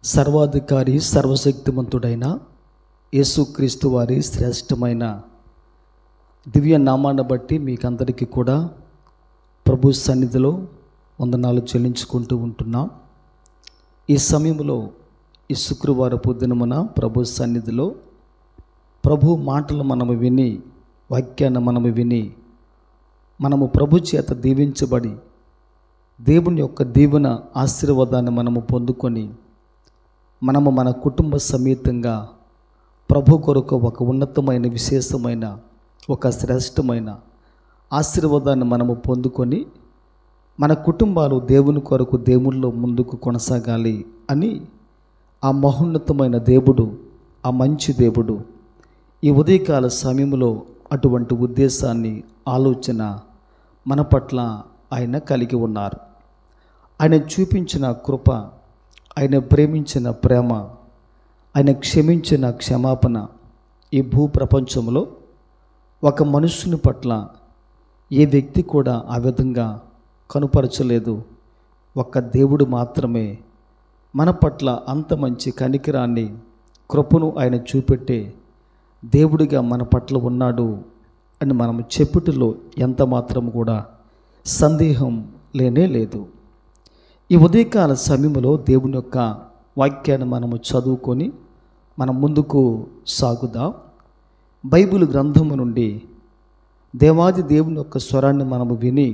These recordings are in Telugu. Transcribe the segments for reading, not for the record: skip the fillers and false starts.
సర్వాధికారి సర్వశక్తిమంతుడైన యేసుక్రీస్తు వారి శ్రేష్టమైన దివ్య నామాన్ని బట్టి మీకందరికీ కూడా ప్రభు సన్నిధిలో వందనాలు చెల్లించుకుంటూ ఉంటున్నాం. ఈ సమయంలో ఈ శుక్రవారపు దినమున ప్రభు సన్నిధిలో ప్రభు మాటలు మనము విని, వాక్యాన్ని మనము విని, మనము ప్రభు చేత దీవించబడి దేవుని యొక్క దీవెన ఆశీర్వాదాన్ని మనము పొందుకొని మనము మన కుటుంబ సమేతంగా ప్రభు కొరకు ఒక ఉన్నతమైన విశేషమైన ఒక శ్రేష్టమైన ఆశీర్వాదాన్ని మనము పొందుకొని మన కుటుంబాలు దేవుని కొరకు దేవుల్లో ముందుకు కొనసాగాలి అని ఆ మహోన్నతమైన దేవుడు, ఆ మంచి దేవుడు ఈ ఉదయకాల సమయంలో అటువంటి ఉద్దేశాన్ని, ఆలోచన మన పట్ల ఆయన కలిగి ఉన్నారు. ఆయన చూపించిన కృప, ఆయన ప్రేమించిన ప్రేమ, ఆయన క్షమించిన క్షమాపణ ఈ భూప్రపంచంలో ఒక మనుషుని పట్ల ఏ వ్యక్తి కూడా ఆ విధంగా కనుపరచలేదు. ఒక్క దేవుడు మాత్రమే మన పట్ల అంత మంచి కనికరాన్ని, కృపను ఆయన చూపెట్టే దేవుడిగా మన పట్ల ఉన్నాడు అని మనం చెప్పుటలో ఎంత మాత్రం కూడా సందేహం లేనే లేదు. ఈ ఉదయకాల సమయంలో దేవుని యొక్క వాక్యాన్ని మనము చదువుకొని మనం ముందుకు సాగుదాం. బైబిల్ గ్రంథము నుండి దేవాది దేవుని యొక్క స్వరాన్ని మనము విని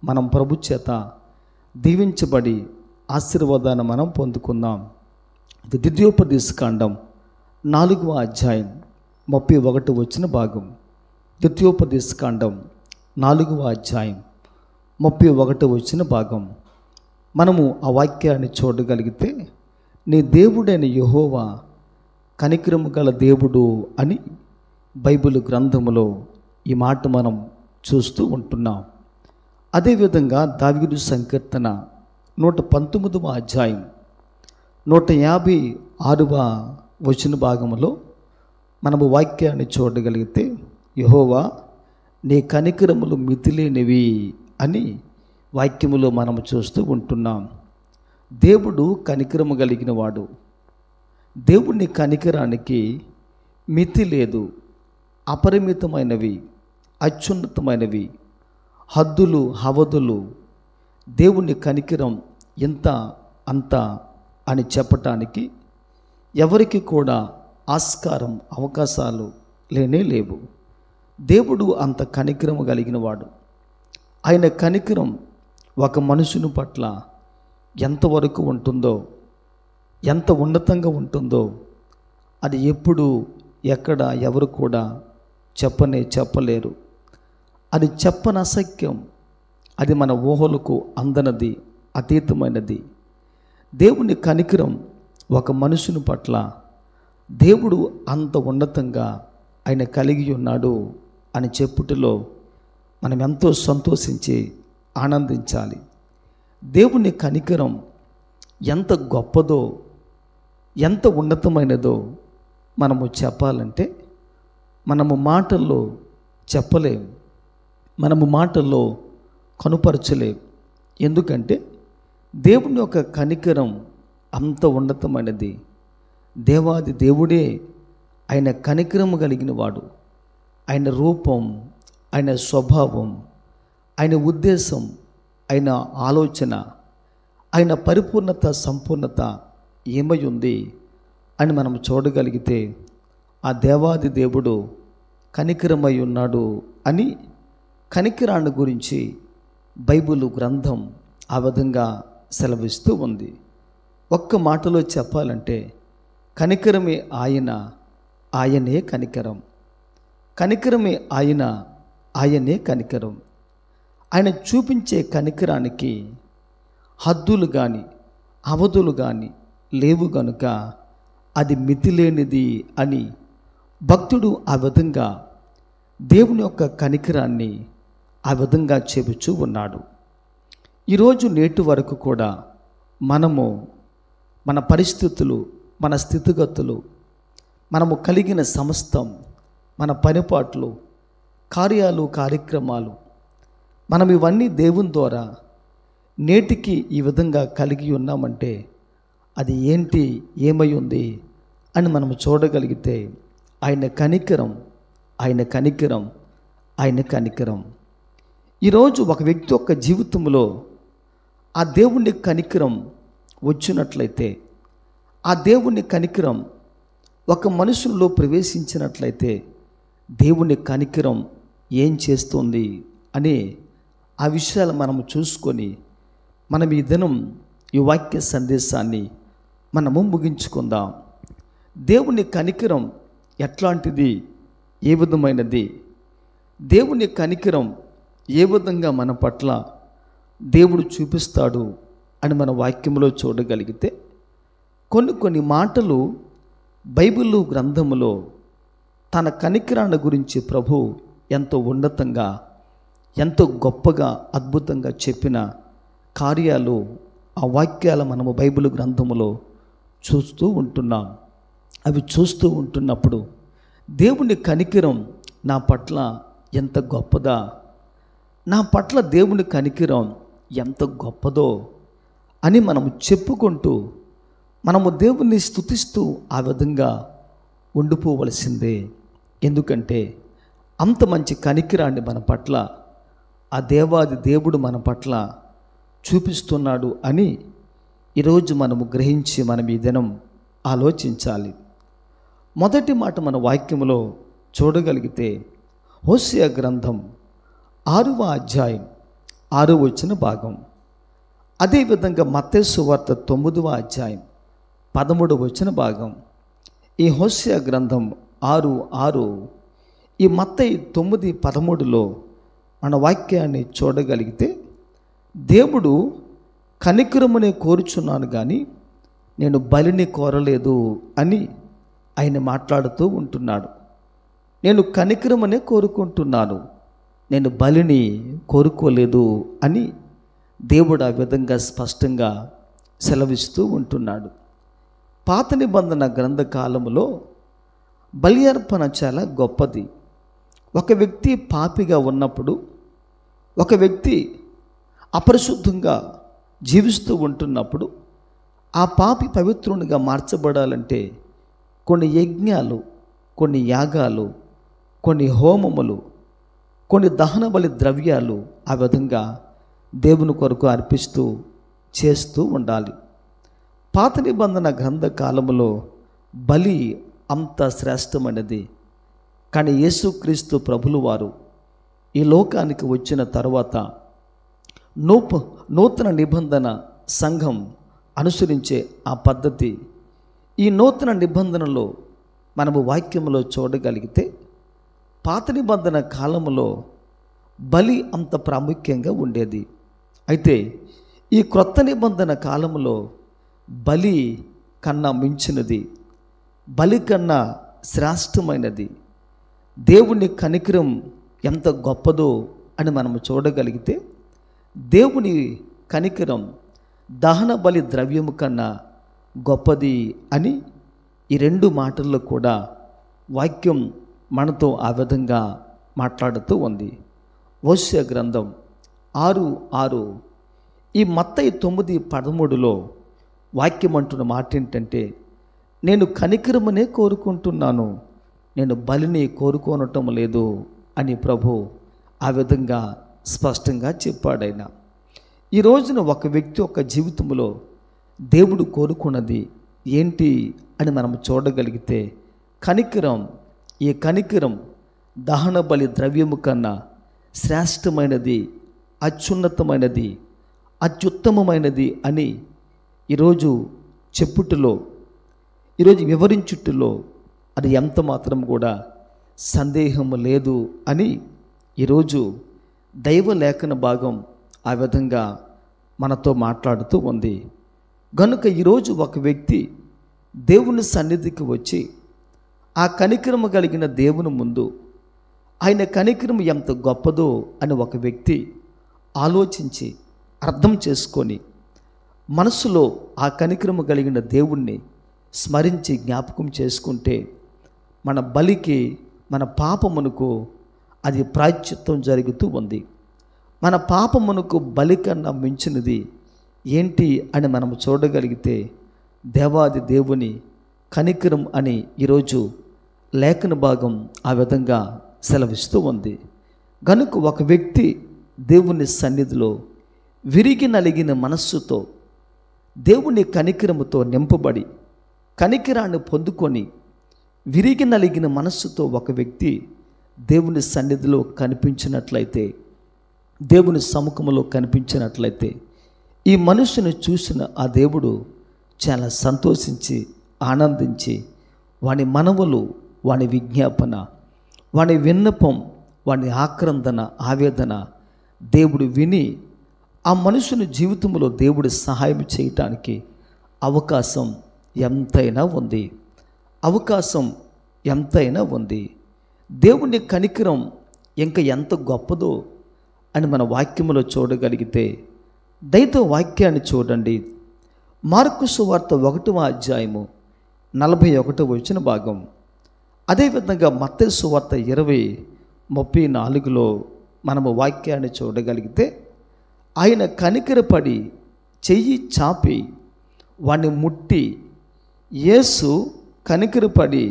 మనం ప్రభు చేత దీవించబడి ఆశీర్వాదాన్ని మనం పొందుకుందాం. ఇది ద్వితీయోపదేశకాండం 4వ అధ్యాయం 31 భాగం. ద్వితీయోపదేశకాండం 4వ అధ్యాయం 31 భాగం. మనము ఆ వాక్యాన్ని చూడగలిగితే, నీ దేవుడైన యెహోవా కనికరము గల దేవుడు అని బైబిల్ గ్రంథములో ఈ మాట మనం చూస్తూ ఉంటున్నాం. అదేవిధంగా దావీదు సంకీర్తన 119వ అధ్యాయం 156వ వచన భాగములో మనము వాక్యాన్ని చూడగలిగితే, యెహోవా నీ కనికరములు మితిలేనివి అని వాక్యములో మనము చూస్తూ ఉంటున్నాం. దేవుడు కనికరము కలిగిన వాడు. దేవుని కనికరానికి మితి లేదు. అపరిమితమైనవి, అత్యున్నతమైనవి, హద్దులు, హవదులు. దేవుని కనికరం ఇంత అంత అని చెప్పటానికి ఎవరికి కూడా ఆస్కారం, అవకాశాలు లేనే లేవు. దేవుడు అంత కనికరము కలిగిన వాడు. ఆయన కనికరం ఒక మనుషుని పట్ల ఎంతవరకు ఉంటుందో, ఎంత ఉన్నతంగా ఉంటుందో అది ఎప్పుడు, ఎక్కడ, ఎవరు కూడా చెప్పలేరు. అది చెప్పనసక్యం. అది మన ఊహలకు అందనది, అతీతమైనది. దేవుని కనికరం ఒక మనుషుని పట్ల దేవుడు అంత ఉన్నతంగా ఆయన కలిగి ఉన్నాడు అని చెప్పుటలో మనం ఎంతో సంతోషించి ఆనందించాలి. దేవుని కనికరం ఎంత గొప్పదో, ఎంత ఉన్నతమైనదో మనము చెప్పాలంటే మనము మాటల్లో చెప్పలేం, మనము మాటల్లో కనుపరచలేం. ఎందుకంటే దేవుని యొక్క కనికరం అంత ఉన్నతమైనది. దేవాది దేవుడే ఆయన కనికరము కలిగిన వాడు. ఆయన రూపం, ఆయన స్వభావం, ఆయన ఉద్దేశం, ఆయన ఆలోచన, ఆయన పరిపూర్ణత, సంపూర్ణత ఏమై ఉంది అని మనం చూడగలిగితే ఆ దేవాది దేవుడు కనికరమై ఉన్నాడు అని కనికరాన్ని గురించి బైబిల్ గ్రంథం ఆ విధంగా సెలవిస్తూ ఉంది. ఒక్క మాటలో చెప్పాలంటే కనికరమే ఆయన, ఆయనే కనికరం. కనికరమే ఆయన, ఆయనే కనికరం. ఆయన చూపించే కనికరానికి హద్దులు కానీ, అవధులు కానీ లేవు గనుక అది మితిలేనిది అని భక్తుడు ఆ విధంగా దేవుని యొక్క కనికరాన్ని ఆ విధంగా చెబుతూ ఉన్నాడు. ఈరోజు నేటి వరకు కూడా మనము మన పరిస్థితులు, మన స్థితిగతులు, మనము కలిగిన సమస్తం, మన పనిపాట్లు, కార్యాలు, కార్యక్రమాలు, మనం ఇవన్నీ దేవుని ద్వారా నేటికి ఈ విధంగా కలిగి ఉన్నామంటే అది ఏంటి, ఏమై ఉంది అని మనం చూడగలిగితే ఆయన కనికరం, ఆయన కనికరం, ఆయన కనికరం. ఈరోజు ఒక వ్యక్తి యొక్క జీవితంలో ఆ దేవుని కనికరం వచ్చినట్లయితే, ఆ దేవుని కనికరం ఒక మనుషుల్లో ప్రవేశించినట్లయితే, దేవుని కనికరం ఏం చేస్తుంది అని ఆ విషయాలు మనం చూసుకొని మనం ఈ దినం ఈ వాక్య సందేశాన్ని మనము ముగించుకుందాం. దేవుని కనికరం ఎట్లాంటిది, ఏ విధమైనది, దేవుని కనికరం ఏ విధంగా మన పట్ల దేవుడు చూపిస్తాడు అని మన వాక్యంలో చూడగలిగితే, కొన్ని మాటలు బైబిల్ గ్రంథములో తన కనికరాన్ని గురించి ప్రభు ఎంతో ఉన్నతంగా, ఎంతో గొప్పగా, అద్భుతంగా చెప్పిన కార్యాలు, ఆ వాక్యాలు మనము బైబిల్ గ్రంథములో చూస్తూ ఉంటున్నాం. అవి చూస్తూ ఉంటున్నప్పుడు దేవుని కనికరం నా పట్ల ఎంత గొప్పదా, నా పట్ల దేవుని కనికరం ఎంత గొప్పదో అని మనము చెప్పుకుంటూ మనము దేవుణ్ణి స్తుతిస్తూ ఆ విధంగా ఉండిపోవలసిందే. ఎందుకంటే అంత మంచి కనికరాన్ని మన పట్ల ఆ దేవాది దేవుడు మన పట్ల చూపిస్తున్నాడు అని ఈరోజు మనము గ్రహించి మనం ఈ దినం ఆలోచించాలి. మొదటి మాట మన వాక్యములో చూడగలిగితే హోషేయ గ్రంథం 6వ అధ్యాయం 6వ వచన భాగం, అదేవిధంగా మత్తయి సువార్త 9వ అధ్యాయం 13వ వచన భాగం, ఈ హోషేయ గ్రంథం 6:6, ఈ మత్తయి 9:13లో మన వాక్యాన్ని చూడగలిగితే, దేవుడు కనికరమునే కోరుచున్నాను కానీ నేను బలిని కోరలేదు అని ఆయన మాట్లాడుతూ ఉంటున్నాడు. నేను కనికరమనే కోరుకుంటున్నాను, నేను బలిని కోరుకోలేదు అని దేవుడు ఆ విధంగా స్పష్టంగా సెలవిస్తూ ఉంటున్నాడు. పాత నిబంధన గ్రంథకాలములో బలి అర్పణ చాలా గొప్పది. ఒక వ్యక్తి పాపిగా ఉన్నప్పుడు, ఒక వ్యక్తి అపరిశుద్ధంగా జీవిస్తూ ఉంటున్నప్పుడు, ఆ పాపి పవిత్రునిగా మార్చబడాలంటే కొన్ని యజ్ఞాలు, కొన్ని యాగాలు, కొన్ని హోమములు, కొన్ని దహన బలి ద్రవ్యాలు ఆ విధంగా దేవుని కొరకు అర్పిస్తూ చేస్తూ ఉండాలి. పాత నిబంధన గ్రంథకాలములో బలి అంత శ్రేష్టమైనది. కానీ యేసుక్రీస్తు ప్రభులు వారు ఈ లోకానికి వచ్చిన తర్వాత నూతన నిబంధన సంఘం అనుసరించే ఆ పద్ధతి, ఈ నూతన నిబంధనలో మనము వాక్యములో చూడగలిగితే, పాత నిబంధన కాలములో బలి అంత ప్రాముఖ్యంగా ఉండేది. అయితే ఈ క్రొత్త నిబంధన కాలములో బలి కన్నా మించినది, బలి కన్నా శ్రేష్టమైనది, దేవుని కనికరం ఎంత గొప్పదో అని మనము చూడగలిగితే, దేవుని కనికరం దహన బలి ద్రవ్యము కన్నా గొప్పది అని ఈ 2 మాటల్లో కూడా వాక్యం మనతో ఆ విధంగా మాట్లాడుతూ ఉంది. హోషేయ గ్రంథం 6:6, ఈ మత్తయి 9:13లో వాక్యం అంటున్న మాట ఏంటంటే, నేను కనికరమనే కోరుకుంటున్నాను, నేను బలిని కోరుకోనటం లేదు అని ప్రభు ఆ విధంగా స్పష్టంగా చెప్పాడైనా. ఈ రోజున ఒక వ్యక్తి యొక్క జీవితంలో దేవుడు కోరుకున్నది ఏంటి అని మనం చూడగలిగితే, కనికరం. ఈ కనికరం దహన బలి ద్రవ్యము కన్నా శ్రేష్టమైనది, అత్యున్నతమైనది, అత్యుత్తమమైనది అని ఈరోజు చెప్పుటలో, ఈరోజు వివరించుటలో అది ఎంత మాత్రం కూడా సందేహం లేదు అని ఈరోజు దైవ లేఖన భాగం ఆ విధంగా మనతో మాట్లాడుతూ ఉంది. కనుక ఈరోజు ఒక వ్యక్తి దేవుని సన్నిధికి వచ్చి ఆ కనికరము కలిగిన దేవుని ముందు ఆయన కనికరం ఎంత గొప్పదో అని ఒక వ్యక్తి ఆలోచించి అర్థం చేసుకొని మనసులో ఆ కనికరము కలిగిన దేవుణ్ణి స్మరించి జ్ఞాపకం చేసుకుంటే, మన బలికి, మన పాపమునకు అది ప్రాయశ్చిత్తం జరుగుతూ ఉంది. మన పాపమునకు బలి కన్నా మించినది ఏంటి అని మనం చూడగలిగితే, దేవాది దేవుని కనికరం అని ఈరోజు లేఖన భాగం ఆ విధంగా సెలవిస్తూ ఉంది. గనుక ఒక వ్యక్తి దేవుని సన్నిధిలో విరిగి నలిగిన మనస్సుతో దేవుని కనికరముతో నింపబడి కనికరాన్ని పొందుకొని విరిగి నలిగిన మనస్సుతో ఒక వ్యక్తి దేవుని సన్నిధిలో కనిపించినట్లయితే, దేవుని సముఖంలో కనిపించినట్లయితే, ఈ మనుషుని చూసిన ఆ దేవుడు చాలా సంతోషించి ఆనందించి వాని మనవులు, వాని విజ్ఞాపన, వాని విన్నపం, వాని ఆక్రందన, ఆవేదన దేవుడు విని ఆ మనుషుని జీవితంలో దేవుడు సహాయం చేయటానికి అవకాశం ఎంతైనా ఉంది. అవకాశం ఎంతైనా ఉంది. దేవుని కనికరం ఇంకా ఎంత గొప్పదో అని మన వాక్యములో చూడగలిగితే, దయతో వాక్యాన్ని చూడండి. మార్కు సువార్త 1వ అధ్యాయము 41వ భాగం, అదేవిధంగా మత్తయి సువార్త 20:34లో మనము వాక్యాన్ని చూడగలిగితే, ఆయన కనికరపడి చెయ్యి చాపి వాణ్ణి ముట్టి, యేసు కనికరపడి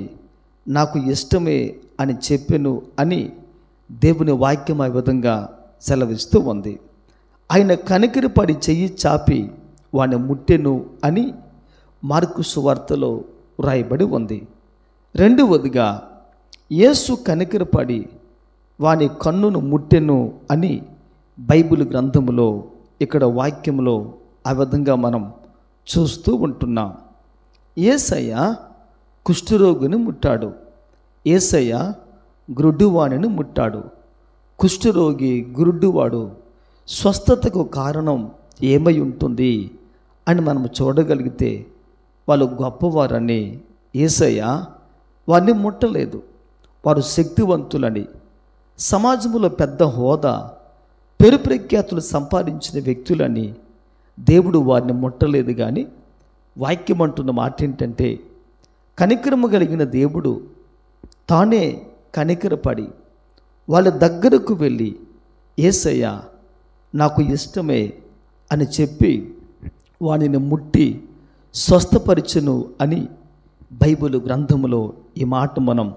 నాకు ఇష్టమే అని చెప్పెను అని దేవుని వాక్యం ఆ విధంగా సెలవిస్తూ ఉంది. ఆయన కనికరపడి చెయ్యి చాపి వాణ్ణి ముట్టెను అని మార్కు సువార్తలో వ్రాయబడి ఉంది. రెండవదిగా యేసు కనికరపడి వాని కన్నును ముట్టెను అని బైబిల్ గ్రంథములో, ఇక్కడ వాక్యములో ఆ విధంగా మనం చూస్తూ ఉంటున్నాం. యేసయ్య కుష్ఠరోగిని ముట్టాడు. యేసయ్య గ్రుడ్డివాణిని ముట్టాడు. కుష్ఠరోగి, గురుడ్డివాడు స్వస్థతకు కారణం ఏమై ఉంటుంది అని మనం చూడగలిగితే, వాళ్ళు గొప్పవారని యేసయ్య వారిని ముట్టలేదు. వారు శక్తివంతులని, సమాజంలో పెద్ద హోదా, పేరు ప్రఖ్యాతులు సంపాదించిన వ్యక్తులని దేవుడు వారిని ముట్టలేదు. కానీ వాక్యం అంటున్న మాట ఏంటంటే, కనికరము కలిగిన దేవుడు తానే కనికరపడి వాళ్ళ దగ్గరకు వెళ్ళి, యేసయ్య నాకు ఇష్టమే అని చెప్పి వానిని ముట్టి స్వస్థపరిచెను అని బైబిల్ గ్రంథములో ఈ మాట మనం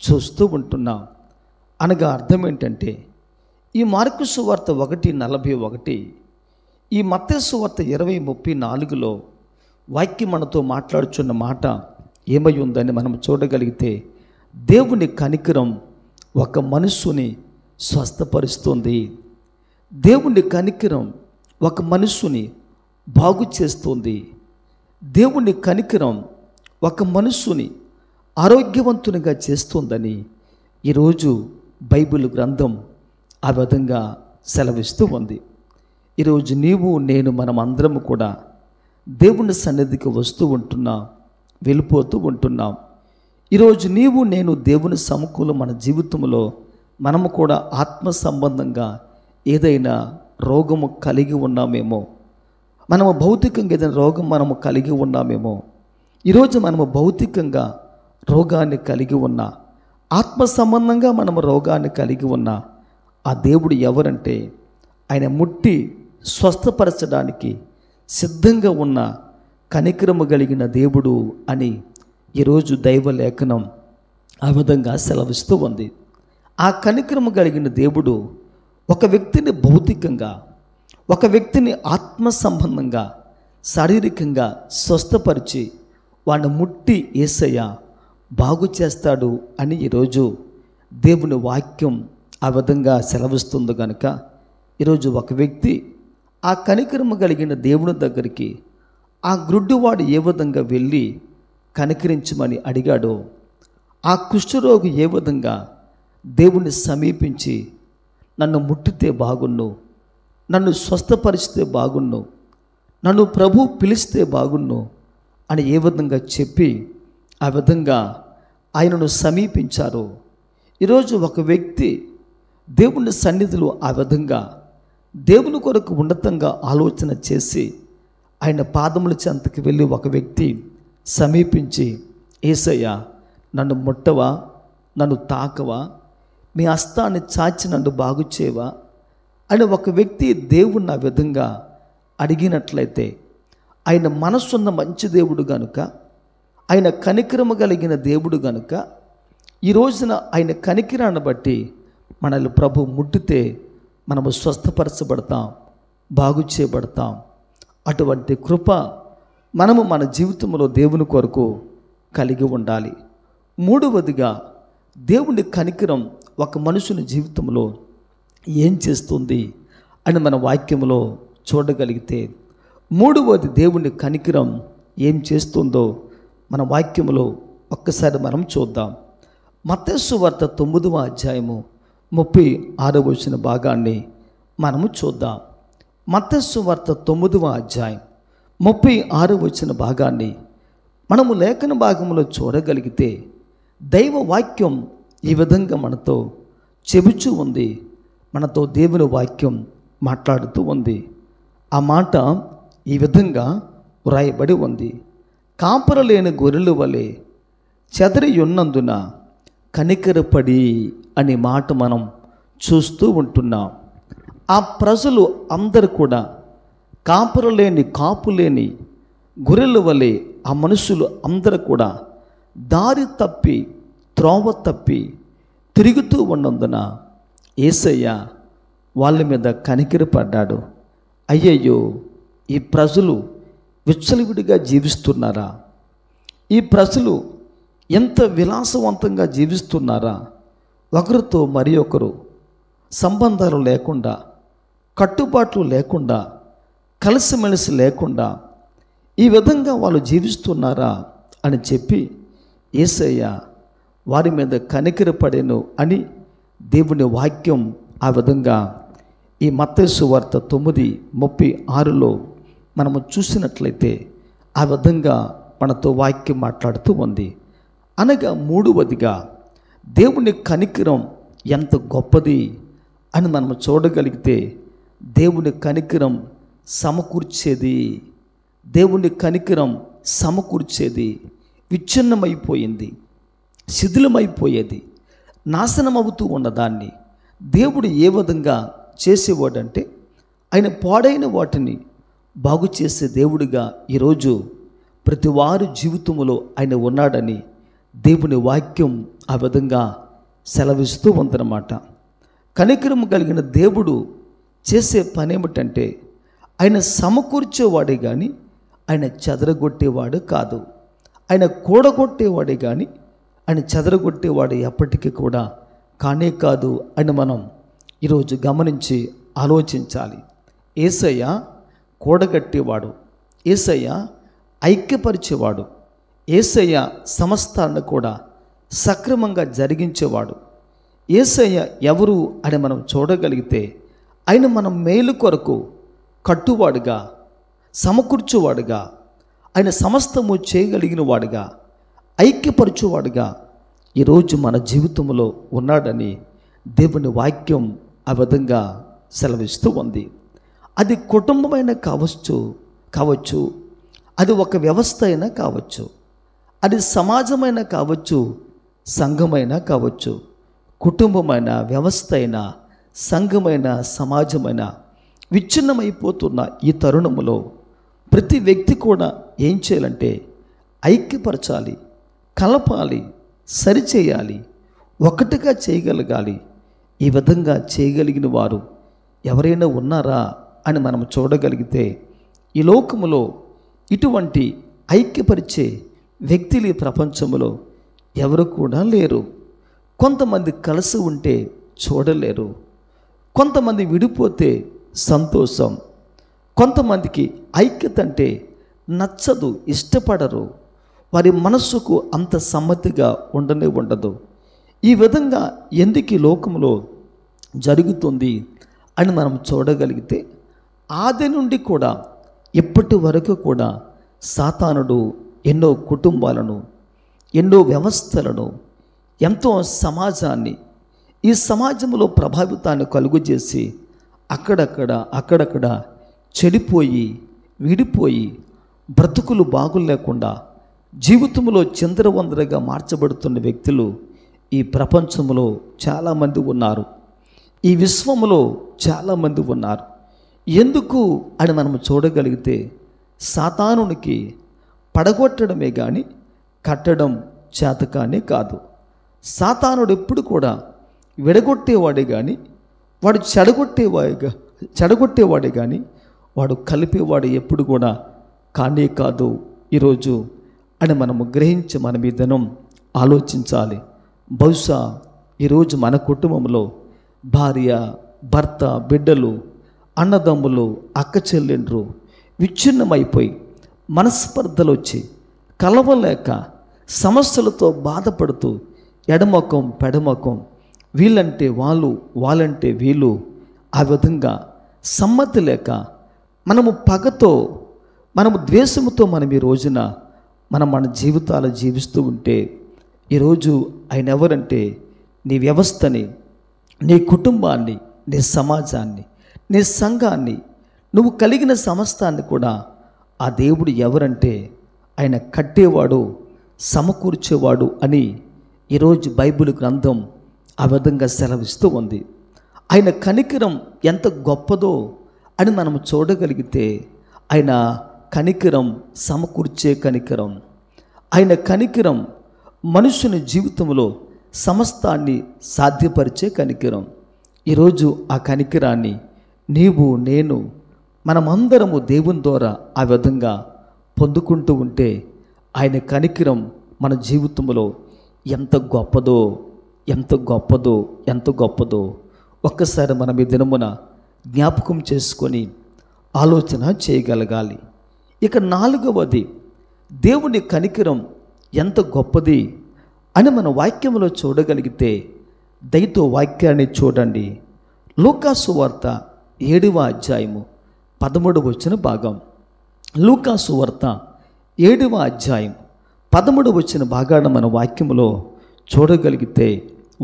చూస్తూ ఉంటున్నాం. అనగా అర్థం ఏంటంటే, ఈ మార్కు సువార్త 1:41, ఈ మత్తయి సువార్త 20:34లో వాక్యం మనతో మాట్లాడుచున్న మాట ఏమై ఉందని మనం చూడగలిగితే, దేవుని కనికరం ఒక మనుషుని స్వస్థపరుస్తుంది. దేవుని కనికరం ఒక మనుషుని బాగు చేస్తుంది. దేవుని కనికరం ఒక మనుషుని ఆరోగ్యవంతునిగా చేస్తుందని ఈరోజు బైబిల్ గ్రంథం ఆ విధంగా సెలవిస్తూ ఉంది. ఈరోజు నీవు నేను మనం అందరం కూడా దేవుని సన్నిధికి వస్తూ ఉంటున్నాం, వెళ్ళిపోతూ ఉంటున్నాం. ఈరోజు నీవు నేను దేవుని సముఖంలో మన జీవితంలో మనము కూడా ఆత్మ సంబంధంగా ఏదైనా రోగము కలిగి ఉన్నామేమో, మనము భౌతికంగా ఏదైనా రోగం మనము కలిగి ఉన్నామేమో. ఈరోజు మనము భౌతికంగా రోగాన్ని కలిగి ఉన్నా, ఆత్మ సంబంధంగా మనము రోగాన్ని కలిగి ఉన్నా, ఆ దేవుడు ఎవరంటే ఆయన ముట్టి స్వస్థపరచడానికి సిద్ధంగా ఉన్న కనికరము కలిగిన దేవుడు అని ఈరోజు దైవ లేఖనం ఆ విధంగా సెలవిస్తూ ఉంది. ఆ కనికరము కలిగిన దేవుడు ఒక వ్యక్తిని భౌతికంగా, ఒక వ్యక్తిని ఆత్మ సంబంధంగా, శారీరకంగా స్వస్థపరిచి వాడిని ముట్టి యేసయ్య బాగు చేస్తాడు అని ఈరోజు దేవుని వాక్యం ఆ విధంగా సెలవిస్తుంది. కనుక ఈరోజు ఒక వ్యక్తి ఆ కనికరము కలిగిన దేవుని దగ్గరికి ఆ గ్రుడ్డివాడు ఏ విధంగా వెళ్ళి కనికరించమని అడిగాడో, ఆ కుష్ఠరోగి ఏ విధంగా దేవుణ్ణి సమీపించి నన్ను ముట్టితే బాగున్ను, నన్ను స్వస్థపరిస్తే బాగున్ను, నన్ను ప్రభు పిలిస్తే బాగున్ను అని ఏ విధంగా చెప్పి ఆ విధంగా ఆయనను సమీపించారో, ఈరోజు ఒక వ్యక్తి దేవుని సన్నిధిలో ఆ విధంగా దేవుని కొరకు ఉన్నతంగా ఆలోచన చేసి ఆయన పాదముల చెంతకి వెళ్ళి ఒక వ్యక్తి సమీపించి, యేసయ్య నన్ను ముట్టవా, నన్ను తాకవా, మీ హస్తాన్ని చాచి నన్ను బాగు చేయవా అని ఒక వ్యక్తి దేవుణ్ణి ఆ విధంగా అడిగినట్లయితే, ఆయన మనస్సున్న మంచి దేవుడు గనుక, ఆయన కనికరము కలిగిన దేవుడు గనుక ఈ రోజున ఆయన కనికరాన్ని బట్టి మనల్ని ప్రభు ముట్టితే మనము స్వస్థపరచబడతాం, బాగు చేయబడతాం. అటువంటి కృప మనము మన జీవితంలో దేవుని కొరకు కలిగి ఉండాలి. మూడవదిగా, దేవుని కనికరం ఒక మనుషుని జీవితంలో ఏం చేస్తుంది అని మన వాక్యంలో చూడగలిగితే, మూడవది దేవుని కనికరం ఏం చేస్తుందో మన వాక్యంలో ఒక్కసారి మనం చూద్దాం. మత్తయి సువార్త 9వ అధ్యాయము 36వ వచన భాగాన్ని మనము చూద్దాం. మత్తయి సువార్త 9వ అధ్యాయం 36వ వచన భాగాన్ని మనము లేఖన భాగంలో చూడగలిగితే దైవ వాక్యం ఈ విధంగా మనతో చెబుచూ ఉంది. మనతో దేవుని వాక్యం మాట్లాడుతూ ఉంది. ఆ మాట ఈ విధంగా వ్రాయబడి ఉంది. కాపరలేని గొర్రెల వలె చెదరి ఉన్నందున కనికరపడి అనే మాట మనం చూస్తూ ఉంటున్నాం. ఆ ప్రజలు అందరూ కూడా కాపరలేని, కాపులేని గొర్రెల వలె ఆ మనుషులు అందరూ కూడా దారి తప్పి, త్రోవ తప్పి తిరుగుతూ ఉన్నందున యేసయ్య వాళ్ళ మీద కనికరపడ్డాడు. అయ్యయ్యో, ఈ ప్రజలు విచ్చలవిడిగా జీవిస్తున్నారా? ఈ ప్రజలు ఎంత విలాసవంతంగా జీవిస్తున్నారా? ఒకరితో మరి ఒకరు సంబంధాలు లేకుండా, కట్టుబాట్లు లేకుండా, కలిసిమెలిసి లేకుండా ఈ విధంగా వాళ్ళు జీవిస్తున్నారా అని చెప్పి యేసయ్య వారి మీద కనికరపడెను అని దేవుని వాక్యం ఆ విధంగా ఈ మత్తయి సువార్త 9:36లో మనము చూసినట్లయితే ఆ విధంగా మనతో వాక్యం మాట్లాడుతూ ఉంది. అనగా మూడవదిగా, దేవుని కనికరం ఎంత గొప్పది అని మనము చూడగలిగితే, దేవుని కనికరం సమకూర్చేది, దేవుని కనికరం సమకూర్చేది విచ్ఛిన్నమైపోయింది, శిథిలమైపోయేది, నాశనమవుతూ ఉన్నదాన్ని దేవుడు ఏ విధంగా చేసేవాడంటే, ఆయన పాడైన వాటిని బాగు చేసే దేవుడిగా ఈరోజు ప్రతి వారి జీవితంలో ఆయన ఉన్నాడని దేవుని వాక్యం ఆ విధంగా సెలవిస్తూ ఉందన్నమాట. కనికరం కలిగిన దేవుడు చేసే పని ఏమిటంటే, ఆయన సమకూర్చేవాడే కానీ ఆయన చెదరగొట్టేవాడు కాదు. ఆయన కూడగొట్టేవాడే కానీ ఆయన చెదరగొట్టేవాడు ఎప్పటికీ కూడా కానే కాదు అని మనం ఈరోజు గమనించి ఆలోచించాలి. యేసయ్య కూడగట్టేవాడు, యేసయ్య ఐక్యపరిచేవాడు, యేసయ్య సమస్తాన్ని కూడా సక్రమంగా జరిగించేవాడు. యేసయ్య ఎవరు అని మనం చూడగలిగితే, ఆయన మనం మేలు కొరకు కట్టువాడుగా, సమకూర్చువాడుగా, ఆయన సమస్తము చేయగలిగిన వాడుగా, ఐక్యపరచువాడుగా ఈరోజు మన జీవితంలో ఉన్నాడని దేవుని వాక్యం ఆ విధంగా సెలవిస్తూ ఉంది. అది కుటుంబమైన కావచ్చు, అది ఒక వ్యవస్థ అయినా కావచ్చు, అది సమాజమైన కావచ్చు, సంఘమైనా కావచ్చు. కుటుంబమైన, వ్యవస్థ అయినా, సంఘమైన, సమాజమైన విచ్ఛిన్నమైపోతున్న ఈ తరుణంలో ప్రతి వ్యక్తి కూడా ఏం చేయాలంటే ఐక్యపరచాలి, కలపాలి, సరిచేయాలి, ఒకటిగా చేయగలగాలి. ఈ విధంగా చేయగలిగిన వారు ఎవరైనా ఉన్నారా అని మనం చూడగలిగితే, ఈ లోకములో ఇటువంటి ఐక్యపరిచే వ్యక్తులు ఈ ప్రపంచంలో ఎవరు కూడా లేరు. కొంతమంది కలిసి ఉంటే చూడలేరు, కొంతమంది విడిపోతే సంతోషం, కొంతమందికి ఐక్యత అంటే నచ్చదు, ఇష్టపడరు, వారి మనస్సుకు అంత సమ్మతిగా ఉండదు. ఈ విధంగా ఎందుకు ఈ లోకంలో జరుగుతుంది అని మనం చూడగలిగితే, ఆది నుండి కూడా ఇప్పటి వరకు కూడా సాతానుడు ఎన్నో కుటుంబాలను, ఎన్నో వ్యవస్థలను, ఎంతో సమాజాన్ని, ఈ సమాజంలో ప్రభావితాన్ని కలుగజేసి అక్కడక్కడ చెడిపోయి, విడిపోయి, బ్రతుకులు బాగులేకుండా జీవితంలో చిందరవందరగా మార్చబడుతున్న వ్యక్తులు ఈ ప్రపంచంలో చాలామంది ఉన్నారు, ఈ విశ్వంలో చాలామంది ఉన్నారు. ఎందుకు అని మనం చూడగలిగితే, సాతానునికి పడగొట్టడమే కానీ కట్టడం చేతకానే కాదు. సాతానుడు ఎప్పుడు కూడా విడగొట్టేవాడే కానీ వాడు చెడగొట్టేవాడే కానీ వాడు కలిపేవాడు ఎప్పుడు కూడా కానే కాదు ఈరోజు అని మనము గ్రహించి మన మీదనం ఆలోచించాలి. బహుశా ఈరోజు మన కుటుంబంలో భార్య, భర్త, బిడ్డలు, అన్నదమ్ములు, అక్క చెల్లెండ్రు విచ్ఛిన్నమైపోయి మనస్పర్ధలు వచ్చి కలవలేక సమస్యలతో బాధపడుతూ ఎడమొఖం పెడమొఖం, వీళ్ళంటే వాళ్ళు, వాళ్ళంటే వీళ్ళు, ఆ విధంగా సమ్మతి లేక మనము పగతో, మనము ద్వేషముతో మనం ఈ రోజున మన జీవితాలు జీవిస్తూ ఉంటే, ఈరోజు ఆయన ఎవరంటే నీ వ్యవస్థని, నీ కుటుంబాన్ని, నీ సమాజాన్ని, నీ సంఘాన్ని, నువ్వు కలిగిన సమస్తాన్ని కూడా ఆ దేవుడు ఎవరంటే ఆయన కట్టేవాడు, సమకూర్చేవాడు అని ఈరోజు బైబిల్ గ్రంథం ఆ విధంగా సెలవిస్తూ ఉంది. ఆయన కనికరం ఎంత గొప్పదో అని మనం చూడగలిగితే, ఆయన కనికరం సమకూర్చే కనికరం, ఆయన కనికరం మనుషుని జీవితంలో సమస్తాన్ని సాధ్యపరిచే కనికరం. ఈరోజు ఆ కనికరాన్ని నీవు, నేను, మనమందరము దేవుని ద్వారా ఆ విధంగా పొందుకుంటూ ఉంటే, ఆయన కనికరం మన జీవితంలో ఎంత గొప్పదో, ఎంత గొప్పదో, ఎంత గొప్పదో ఒక్కసారి మనం ఈ దినమున జ్ఞాపకం చేసుకొని ఆలోచన చేయగలగాలి. ఇక 4వది, దేవుని కనికరం ఎంత గొప్పది అని మన వాక్యంలో చూడగలిగితే, దయతో వాక్యాన్ని చూడండి. లూకాసు వార్త 7వ అధ్యాయము 13వ వచన భాగం. లూకాసు వార్త 7వ అధ్యాయం 13వ వచన భాగాన్ని మన వాక్యంలో చూడగలిగితే,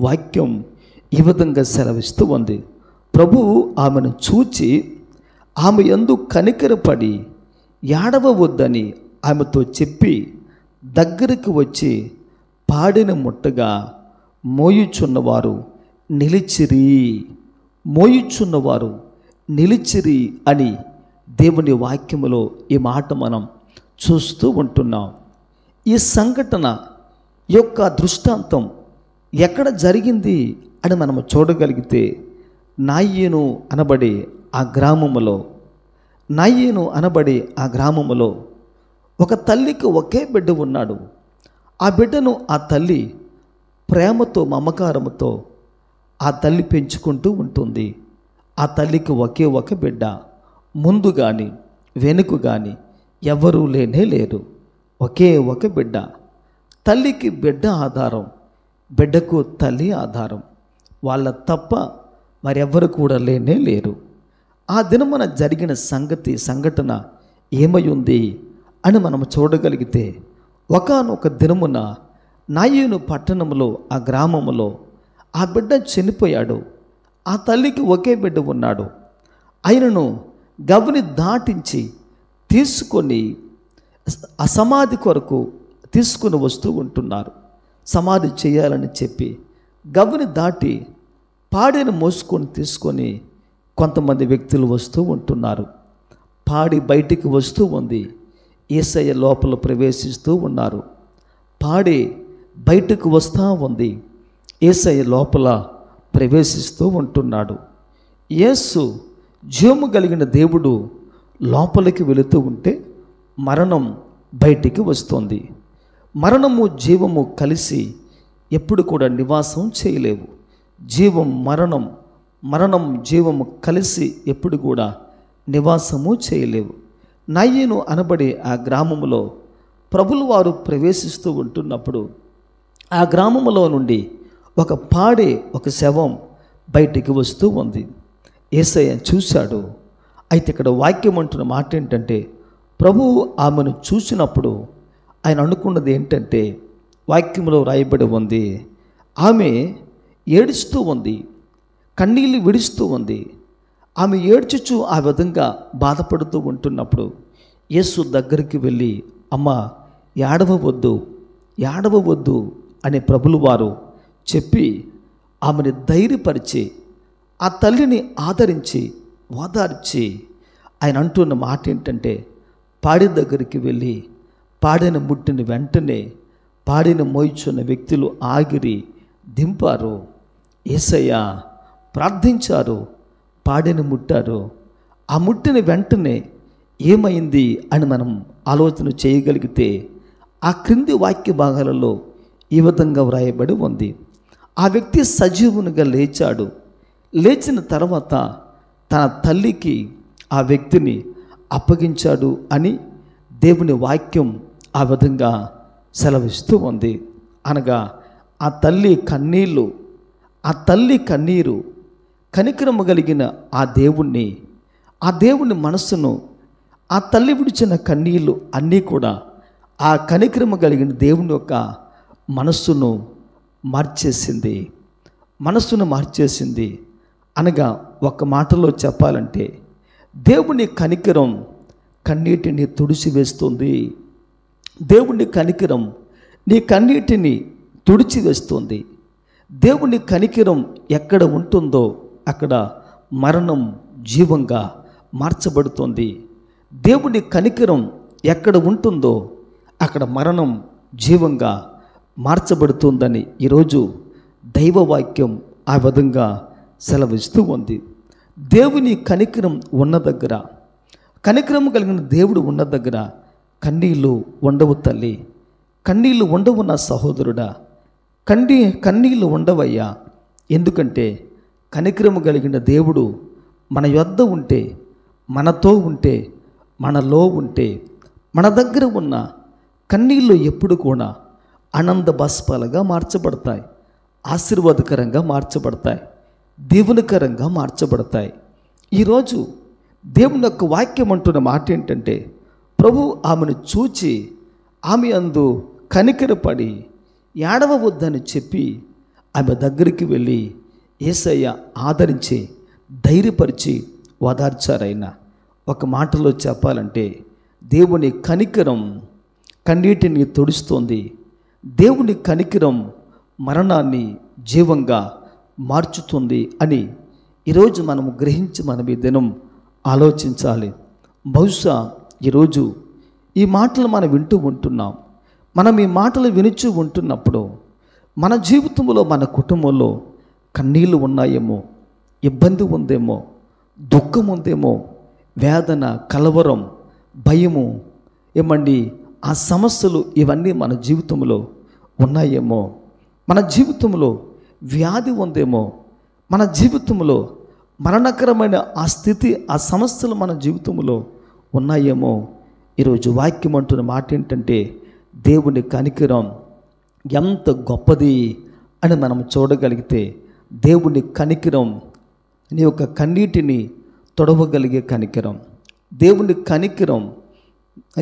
వాక్యం ఈ విధంగా సెలవిస్తూ ఉంది. ప్రభువు ఆమెను చూచి ఆమె యందు కనికరపడి ఏడవవద్దని ఆమెతో చెప్పి దగ్గరికి వచ్చి పాడిన ముట్టగా మోయుచున్నవారు నిలిచిరి అని దేవుని వాక్యములో ఈ మాట మనం చూస్తూ ఉంటున్నాం. ఈ సంఘటన యొక్క దృష్టాంతం ఎక్కడ జరిగింది అని మనము చూడగలిగితే, నాయీను అనబడే ఆ గ్రామములో ఒక తల్లికి ఒకే బిడ్డ ఉన్నాడు. ఆ బిడ్డను ఆ తల్లి ప్రేమతో, మమకారముతో ఆ తల్లి పెంచుకుంటూ ఉంటుంది. ఆ తల్లికి ఒకే ఒక బిడ్డ, ముందు కానీ వెనుక కానీ ఎవరూ లేరు. ఒకే ఒక బిడ్డ. తల్లికి బిడ్డ ఆధారం, బిడ్డకు తల్లి ఆధారం. వాళ్ళ తప్ప మరెవ్వరు కూడా లేరు. ఆ దినమున జరిగిన సంఘటన ఏమై ఉంది అని మనం చూడగలిగితే, ఒకానొక దినమున నాయీను పట్టణంలో, ఆ గ్రామములో ఆ బిడ్డ చనిపోయాడు. ఆ తల్లికి ఒకే బిడ్డ ఉన్నాడు. ఆయనను గవిని దాటించి తీసుకొని ఆ సమాధి కొరకు తీసుకుని వస్తూ ఉంటున్నారు. సమాధి చేయాలని చెప్పి గవిని దాటి పాడేను మోసుకొని తీసుకొని కొంతమంది వ్యక్తులు వస్తూ ఉంటున్నారు. పాడి బయటికి వస్తూ ఉంది. యేసయ్య లోపల ప్రవేశిస్తూ ఉన్నారు. పాడి బయటకు వస్తూ ఉంది. యేసయ్య లోపల ప్రవేశిస్తూ ఉంటున్నాడు. యేసు జీవము కలిగిన దేవుడు లోపలికి వెళుతూ ఉంటే మరణం బయటికి వస్తుంది. మరణము జీవము కలిసి ఎప్పుడు కూడా నివాసం చేయలేవు. మరణం జీవము కలిసి ఎప్పుడు కూడా నివాసము చేయలేవు. నాయీను అనబడే ఆ గ్రామములో ప్రభులు వారు ప్రవేశిస్తూ ఉంటున్నప్పుడు, ఆ గ్రామములో నుండి ఒక శవం బయటికి వస్తూ ఉంది. యేసయ్య చూశాడు. అయితే ఇక్కడ వాక్యం అంటున్న మాట ఏంటంటే, ప్రభువు ఆమెను చూసినప్పుడు ఆయన అనుకున్నది ఏంటంటే, వాక్యంలో రాయబడి ఉంది, ఆమె ఏడుస్తూ ఉంది, కన్నీళ్ళు విడుస్తూ ఉంది. ఆమె ఏడ్చుచు ఆ విధంగా బాధపడుతూ ఉంటున్నప్పుడు యేసు దగ్గరికి వెళ్ళి, అమ్మ ఏడవవద్దు అనే ప్రభులు వారు చెప్పి ఆమెను ధైర్యపరిచి ఆ తల్లిని ఆదరించి ఓదార్చి ఆయన అంటున్న మాట ఏంటంటే, పాడె దగ్గరికి వెళ్ళి పాడెను ముట్టిన వెంటనే పాడెను మోయిచున్న వ్యక్తులు ఆగిరి దింపారు. యేసయ్య ప్రార్థించారు, పాడెను ముట్టారు. ఆ ముట్టిన వెంటనే ఏమైంది అని మనం ఆలోచన చేయగలిగితే ఆ క్రింది వాక్య భాగాలలో ఈ విధంగా వ్రాయబడి ఉంది. ఆ వ్యక్తి సజీవునిగా లేచాడు. లేచిన తర్వాత తన తల్లికి ఆ వ్యక్తిని అప్పగించాడు అని దేవుని వాక్యం ఆ విధంగా సెలవిస్తూ ఉంది. అనగా ఆ తల్లి కన్నీరు కనికరము కలిగిన ఆ దేవుని మనస్సును, ఆ తల్లి విడిచిన కన్నీళ్ళు అన్నీ కూడా ఆ కనికరము కలిగిన దేవుని యొక్క మనస్సును మార్చేసింది. అనగా ఒక మాటలో చెప్పాలంటే దేవుని కనికరం కన్నీటిని తుడిచివేస్తుంది. దేవుని కనికరం నీ కన్నీటిని తుడిచివేస్తుంది. దేవుని కనికరం ఎక్కడ ఉంటుందో అక్కడ మరణం జీవంగా మార్చబడుతుంది. దేవుని కనికరం ఎక్కడ ఉంటుందో అక్కడ మరణం జీవంగా మార్చబడుతుందని ఈరోజు దైవవాక్యం ఆ విధంగా సెలవిస్తూ ఉంది. దేవుని కనికరం ఉన్న దగ్గర, కనికరం కలిగిన దేవుడు ఉన్న దగ్గర కన్నీళ్ళు ఉండవు తల్లి, కన్నీళ్ళు ఉండవు నా సహోదరుడా, కన్నీళ్ళు ఉండవయ్యా. ఎందుకంటే కనికరము కలిగిన దేవుడు మన యొద్ద ఉంటే, మనతో ఉంటే, మనలో ఉంటే, మన దగ్గర ఉన్న కన్నీళ్ళు ఎప్పుడు కూడా ఆనంద బాష్పాలుగా మార్చబడతాయి, ఆశీర్వాదకరంగా మార్చబడతాయి, దీవెనకరంగా మార్చబడతాయి. ఈరోజు దేవుని యొక్క వాక్యం అంటున్న మాట ఏంటంటే, ప్రభు ఆమెను చూచి ఆమె అందు కనికరపడి ఏడవవద్దని చెప్పి ఆమె దగ్గరికి వెళ్ళి యేసయ్య ఆదరించి ధైర్యపరిచి ఓదార్చారైన. ఒక మాటలో చెప్పాలంటే దేవుని కనికరం కన్నీటిని తుడుస్తోంది. దేవుని కనికరం మరణాన్ని జీవంగా మార్చుతుంది అని ఈరోజు మనము గ్రహించి మనం ఈ దినం ఆలోచించాలి. బహుశా ఈరోజు ఈ మాటలు మనం వింటూ ఉంటున్నాం. మనం ఈ మాటలు వినుచూ ఉంటున్నప్పుడు మన జీవితంలో, మన కుటుంబంలో కన్నీళ్ళు ఉన్నాయేమో, ఇబ్బంది ఉందేమో, దుఃఖం ఉందేమో, వేదన, కలవరం, భయము, ఆ సమస్యలు ఇవన్నీ మన జీవితంలో ఉన్నాయేమో, మన జీవితంలో వ్యాధి ఉందేమో, మన జీవితంలో మరణకరమైన ఆ స్థితి, ఆ సమస్యలు మన జీవితంలో ఉన్నాయేమో. ఈరోజు వాక్యం అంటున్న మాట ఏంటంటే దేవుని కనికరం ఎంత గొప్పది అని మనం చూడగలిగితే, దేవుని కనికరం నీ యొక్క కన్నీటిని తొడవగలిగే కనికరం, దేవుని కనికరం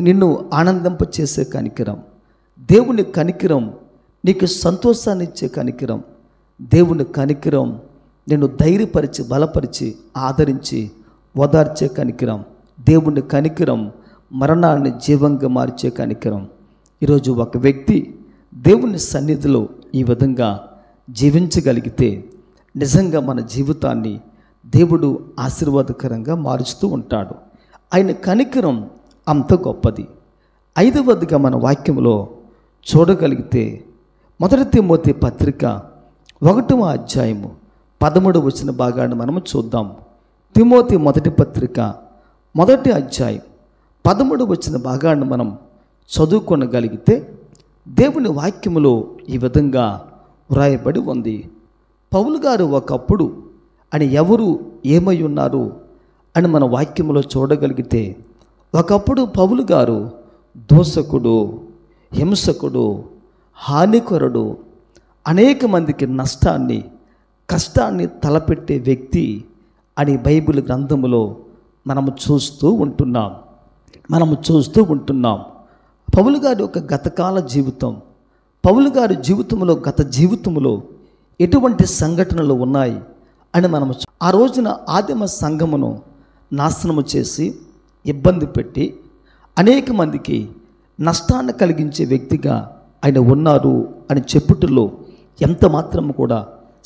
నిన్ను ఆనందింపచేసే కనికరం, దేవుని కనికరం నీకు సంతోషాన్ని ఇచ్చే కనికరం, దేవుని కనికరం నిన్ను ధైర్యపరిచి, బలపరిచి, ఆదరించి, ఓదార్చే కనికరం, దేవుని కనికరం మరణాన్ని జీవంగా మార్చే కనికరం. ఈరోజు ఒక వ్యక్తి దేవుని సన్నిధిలో ఈ విధంగా జీవించగలిగితే నిజంగా మన జీవితాన్ని దేవుడు ఆశీర్వాదకరంగా మారుస్తూ ఉంటాడు. ఆయన కనికరం అంత గొప్పది. 5వదిగా మన వాక్యంలో చూడగలిగితే 1 తిమోతి పత్రిక 1వ అధ్యాయము 13వ వచన భాగాన్ని మనము చూద్దాం. తిమోతి మొదటి పత్రిక 1వ అధ్యాయం 13వ వచన భాగాన్ని మనం చదువుకొనగలిగితే దేవుని వాక్యములో ఈ విధంగా వ్రాయబడి ఉంది. పౌలు గారు ఒకప్పుడు అని ఎవరు ఏమై ఉన్నారు అని మన వాక్యంలో చూడగలిగితే, ఒకప్పుడు పౌలు గారు దోషకుడు, హింసకుడు, హానికరుడు, అనేక మందికి నష్టాన్ని, కష్టాన్ని తలపెట్టే వ్యక్తి అని బైబిల్ గ్రంథములో మనము చూస్తూ ఉంటున్నాం. పౌలు గారి యొక్క గతకాల జీవితం, పౌలు గారి జీవితంలో, గత జీవితంలో ఎటువంటి సంఘటనలు ఉన్నాయి అని మనము ఆ రోజున ఆదిమ సంఘమును నాశనము చేసి, ఇబ్బంది పెట్టి, అనేక మందికి నష్టాన్ని కలిగించే వ్యక్తిగా ఆయన ఉన్నారు అని చెప్పుటలో ఎంత మాత్రం కూడా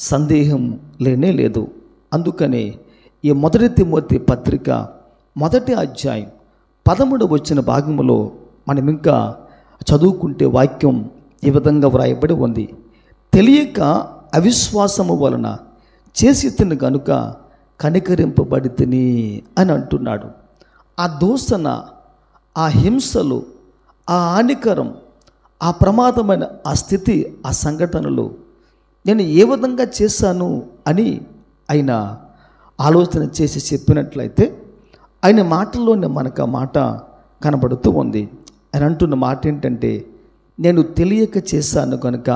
సందేహం లేనే లేదు. అందుకనే ఈ 1 తిమోతి పత్రిక 1వ అధ్యాయం 13 వచ్చిన భాగంలో మనం ఇంకా చదువుకుంటే వాక్యం ఈ విధంగా వ్రాయబడి ఉంది. తెలియక అవిశ్వాసము వలన చేసి తిని గనుక కనికరింపబడితిని అని అంటున్నాడు. ఆ దూషణ, ఆ హింసలు, ఆ హానికరం, ఆ ప్రమాదమైన ఆ స్థితి, ఆ సంఘటనలు నేను ఏ విధంగా చేశాను అని ఆయన ఆలోచన చేసి చెప్పినట్లయితే ఆయన మాటల్లోనే మనకు ఆ మాట కనబడుతూ ఉంది. ఆయన అంటున్న మాట ఏంటంటే, నేను తెలియక చేశాను కనుక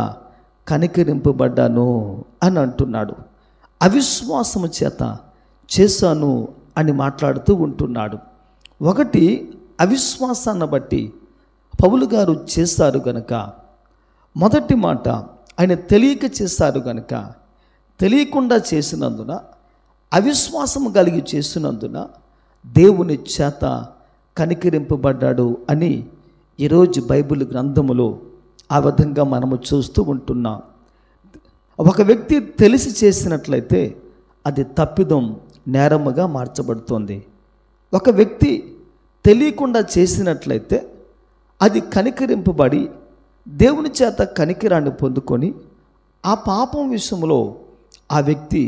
కనికరింపబడ్డాను అని అంటున్నాడు. అవిశ్వాసము చేత చేశాను అని మాట్లాడుతూ ఉంటున్నాడు. ఒకటి, అవిశ్వాసాన్ని బట్టి పౌలు గారు చేశారు గనుక. మొదటి మాట, ఆయన తెలియక చేశారు గనుక, తెలియకుండా చేసినందున, అవిశ్వాసము కలిగి చేసినందున దేవుని చేత కనికరింపబడ్డాడు అని ఈరోజు బైబిల్ గ్రంథములో ఆ విధంగా మనము చూస్తూ ఉంటున్నాం. ఒక వ్యక్తి తెలిసి చేసినట్లయితే అది తప్పిదం, నేరముగా మార్చబడుతుంది. ఒక వ్యక్తి తెలియకుండా చేసినట్లయితే అది కనికరింపబడి దేవుని చేత కనికరాన్ని పొందుకొని ఆ పాపం విషయంలో ఆ వ్యక్తి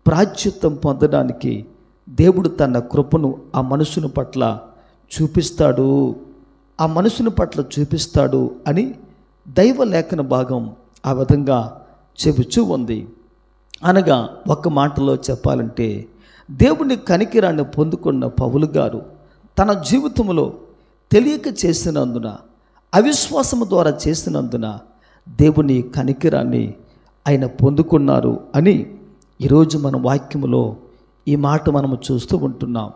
ప్రాయశ్చిత్తం పొందడానికి దేవుడు తన కృపను ఆ మనుషుని పట్ల చూపిస్తాడు, ఆ మనుషుని పట్ల చూపిస్తాడు అని దైవ లేఖన భాగం ఆ విధంగా చెబుతూ ఉంది. అనగా ఒక్క మాటలో చెప్పాలంటే, దేవుని కనికరాన్ని పొందుకున్న పౌలు గారు తన జీవితంలో తెలియక చేసినందున, అవిశ్వాసము ద్వారా చేసినందున దేవుని కనికరాన్ని ఆయన పొందుకున్నారు అని ఈరోజు మన వాక్యములో ఈ మాట మనము చూస్తూ ఉంటున్నాం.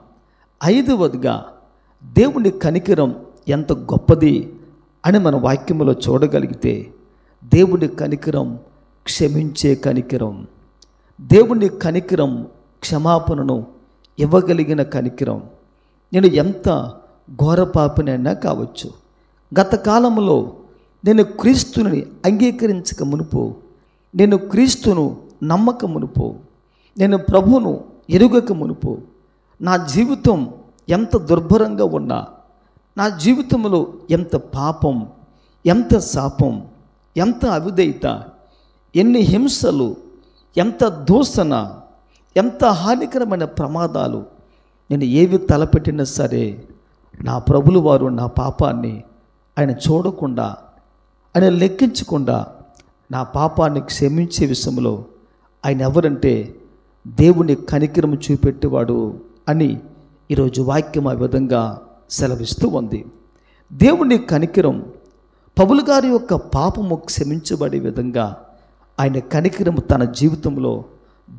5వదిగా, దేవుని కనికరం ఎంత గొప్పది అని మన వాక్యములో చూడగలిగితే, దేవుని కనికరం క్షమించే కనికరం, దేవుని కనికరం క్షమాపణను ఇవ్వగలిగిన కనికరం. నేను ఎంత ఘోర పాపినైనా కావచ్చు, గత కాలంలో నేను క్రీస్తుని అంగీకరించక మునుపు, నేను క్రీస్తును నమ్మక మునుపు, నేను ప్రభువును ఎరుగక మునుపు నా జీవితం ఎంత దుర్భరంగా ఉన్నా, నా జీవితంలో ఎంత పాపం, ఎంత శాపం, ఎంత అవిధేయత, ఎన్ని హింసలు, ఎంత దూషణ, ఎంత హానికరమైన ప్రమాదాలు నేను ఏవి తలపెట్టినా సరే, నా ప్రభులు వారు నా పాపాన్ని ఆయన చూడకుండా, ఆయన లెక్కించకుండా నా పాపాన్ని క్షమించే విషయంలో ఆయన ఎవరంటే దేవుని కనికరము చూపెట్టేవాడు అని ఈరోజు వాక్యం ఆ విధంగా సెలవిస్తూ ఉంది. దేవుని కనికరం పౌలు గారి యొక్క పాపము క్షమించబడే విధంగా ఆయన కనికరము తన జీవితంలో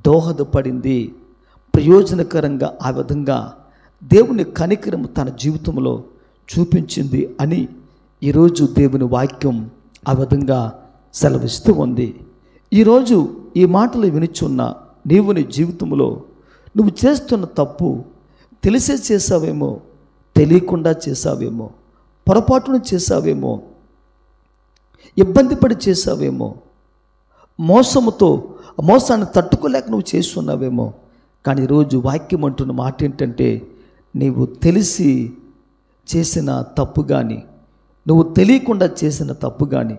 దోహదపడింది, ప్రయోజనకరంగా ఆ విధంగా దేవుని కనికరము తన జీవితంలో చూపించింది అని ఈరోజు దేవుని వాక్యం ఆ విధంగా సెలవిస్తూ ఉంది. ఈరోజు ఈ మాటలు వినిచున్న నీవు నీ జీవితంలో నువ్వు చేస్తున్న తప్పు తెలిసే చేసావేమో, తెలియకుండా చేసావేమో, పొరపాటును చేసావేమో, ఇబ్బంది పడి చేసావేమో, మోసాన్ని తట్టుకోలేక నువ్వు చేస్తున్నావేమో. కానీ ఈరోజు వాక్యం అంటున్న మాట ఏంటంటే, నీవు తెలిసి చేసిన తప్పు కానీ, నువ్వు తెలియకుండా చేసిన తప్పు కానీ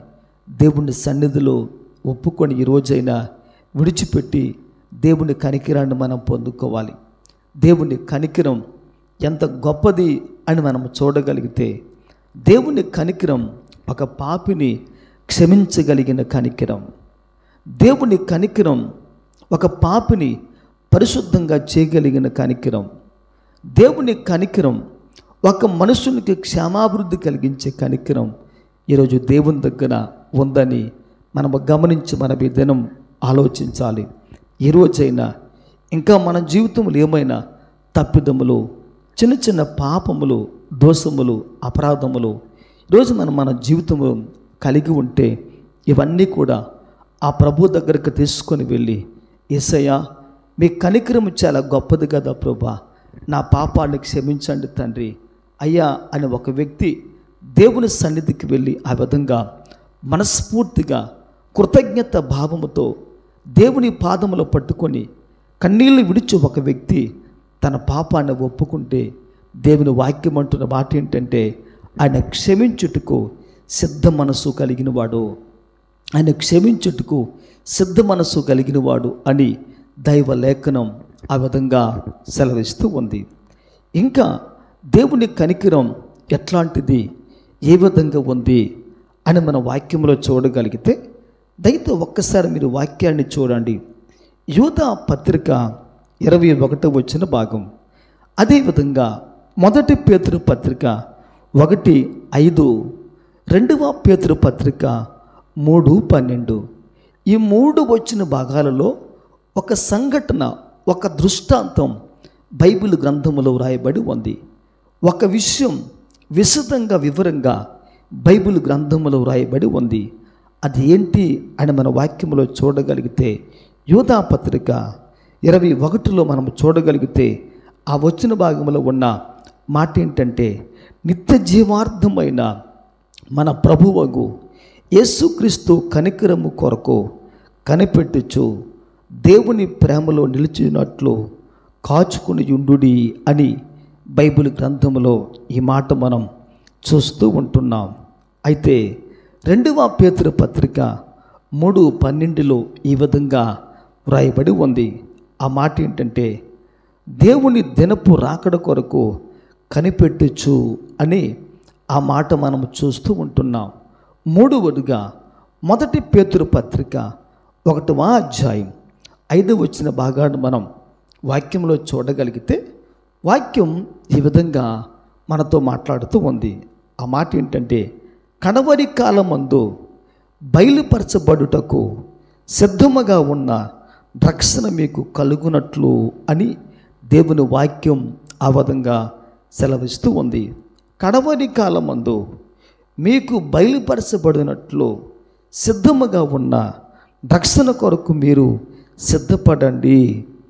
దేవుని సన్నిధిలో ఒప్పుకొని ఈరోజైనా విడిచిపెట్టి దేవుని కనికరాన్ని మనం పొందుకోవాలి. దేవుని కనికరం ఎంత గొప్పది అని మనం చూడగలిగితే, దేవుని కనికరం ఒక పాపిని క్షమించగలిగిన కనికరం, దేవుని కనికరం ఒక పాపిని పరిశుద్ధంగా చేయగలిగిన కనికరం, దేవుని కనికరం ఒక మనుషునికి క్షేమాభివృద్ధి కలిగించే కనికరం ఈరోజు దేవుని దగ్గర ఉందని మనము గమనించి మన ఈ దినం ఆలోచించాలి. ఈరోజైనా ఇంకా మన జీవితంలో ఏమైనా తప్పిదములు, చిన్న చిన్న పాపములు, దోషములు, అపరాధములు ఈరోజు మన జీవితంలో కలిగి ఉంటే ఇవన్నీ కూడా ఆ ప్రభు దగ్గరకు తీసుకొని వెళ్ళి, యేసయ్యా మీ కనికరము చాలా గొప్పది కదా ప్రభా, నా పాపాన్ని క్షమించండి తండ్రి అయ్యా అని ఒక వ్యక్తి దేవుని సన్నిధికి వెళ్ళి ఆ విధంగా మనస్ఫూర్తిగా కృతజ్ఞత భావముతో దేవుని పాదములో పట్టుకొని కన్నీళ్లు విడిచి ఒక వ్యక్తి తన పాపాన్ని ఒప్పుకుంటే దేవుని వాక్యం అంటున్న మాట ఏంటంటే, ఆయన క్షమించుటకు సిద్ధ మనసు కలిగినవాడు, ఆయన క్షమించుటకు సిద్ధ మనసు కలిగినవాడు అని దైవ లేఖనం ఆ విధంగా సెలవిస్తూ ఉంది. ఇంకా దేవుని కనికరం ఎట్లాంటిది, ఏ విధంగా ఉంది అని మన వాక్యంలో చూడగలిగితే, దయతో ఒక్కసారి మీరు వాక్యాన్ని చూడండి. యూదా పత్రిక 21వ భాగం, అదేవిధంగా 1 పేతురు పత్రిక 1:5, 2 పేతురు పత్రిక 3:12, ఈ 3 వచ్చిన భాగాలలో ఒక సంఘటన, ఒక దృష్టాంతం బైబిల్ గ్రంథములో వ్రాయబడి ఉంది. ఒక విషయం విశదంగా వివరంగా బైబిల్ గ్రంథములో వ్రాయబడి ఉంది. అది ఏంటి అని మన వాక్యంలో చూడగలిగితే, యూదా పత్రిక 21లో మనం చూడగలిగితే ఆ వచ్చిన భాగంలో ఉన్న మాట ఏంటంటే, నిత్య జీవార్థమైన మన ప్రభువగు యేసుక్రీస్తు కనికరము కొరకు కనిపెట్టుచు దేవుని ప్రేమలో నిలిచినట్లు కాచుకుని యుండుడి అని బైబిల్ గ్రంథంలో ఈ మాట మనం చూస్తూ ఉంటున్నాం. అయితే 2 పేతురు పత్రిక 3:12లో ఈ విధంగా వ్రాయబడి ఉంది. ఆ మాట ఏంటంటే, దేవుని దినపు రాకడ కొరకు కనిపెట్టుచు అని ఆ మాట మనం చూస్తూ ఉంటున్నాం. 3వదిగా 1 పేతురు పత్రిక 1వ అధ్యాయం 5 భాగాన్ని మనం వాక్యంలో చూడగలిగితే, వాక్యం ఈ విధంగా మనతో మాట్లాడుతూ ఉంది. ఆ మాట ఏంటంటే, కడవరి కాలమందు బయలుపరచబడుటకు సిద్ధముగా ఉన్న రక్షణ మీకు కలుగునట్లు అని దేవుని వాక్యం ఆ విధంగా సెలవిస్తూ ఉంది. కడవరి కాలమందు మీకు బయలుపరచబడినట్లు సిద్ధముగా ఉన్న రక్షణ కొరకు మీరు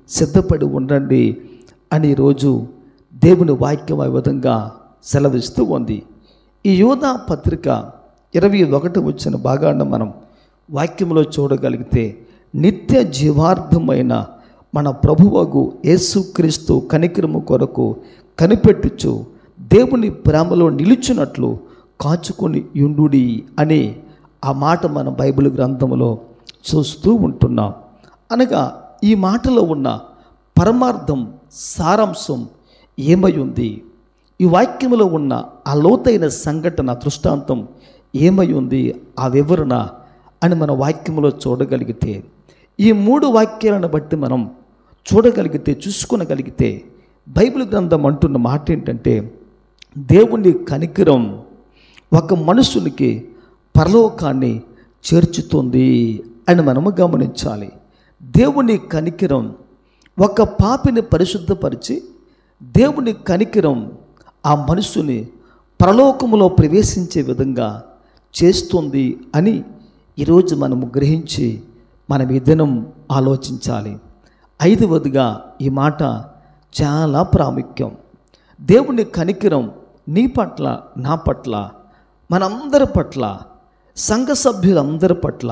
సిద్ధపడి ఉండండి అని ఈరోజు దేవుని వాక్యం ఆ విధంగా సెలవిస్తూ ఉంది. ఈ యూదా పత్రిక 21 భాగాన్ని మనం వాక్యంలో చూడగలిగితే, నిత్య జీవార్థమైన మన ప్రభువగు యేసుక్రీస్తు కనికరము కొరకు కనిపెట్టుచు దేవుని ప్రేమలో నిలిచినట్లు కాచుకొని యుండుడి అనే ఆ మాట మన బైబిల్ గ్రంథంలో చూస్తూ ఉంటున్నాం. అనగా ఈ మాటలో ఉన్న పరమార్థం, సారాంశం ఏమై ఉంది, ఈ వాక్యంలో ఉన్న ఆ లోతైన సంఘటన, దృష్టాంతం ఏమై ఉంది, ఆ వివరణ అని మన వాక్యంలో చూడగలిగితే, ఈ 3 వాక్యాలను బట్టి మనం చూసుకోగలిగితే బైబిల్ గ్రంథం అంటున్న మాట ఏంటంటే, దేవుని కనికరం ఒక మనుషునికి పరలోకాన్ని చేర్చుతుంది అని మనము గమనించాలి. దేవుని కనికరం ఒక పాపిని పరిశుద్ధపరిచి, దేవుని కనికరం ఆ మనుషుని పరలోకములో ప్రవేశించే విధంగా చేస్తుంది అని ఈరోజు మనము గ్రహించి మనం ఈ దినం ఆలోచించాలి. 5వదిగా ఈ మాట చాలా ప్రాముఖ్యం. దేవుని కనికరం నీ పట్ల, నా పట్ల, మనందరి పట్ల, సంఘ సభ్యులందరి పట్ల,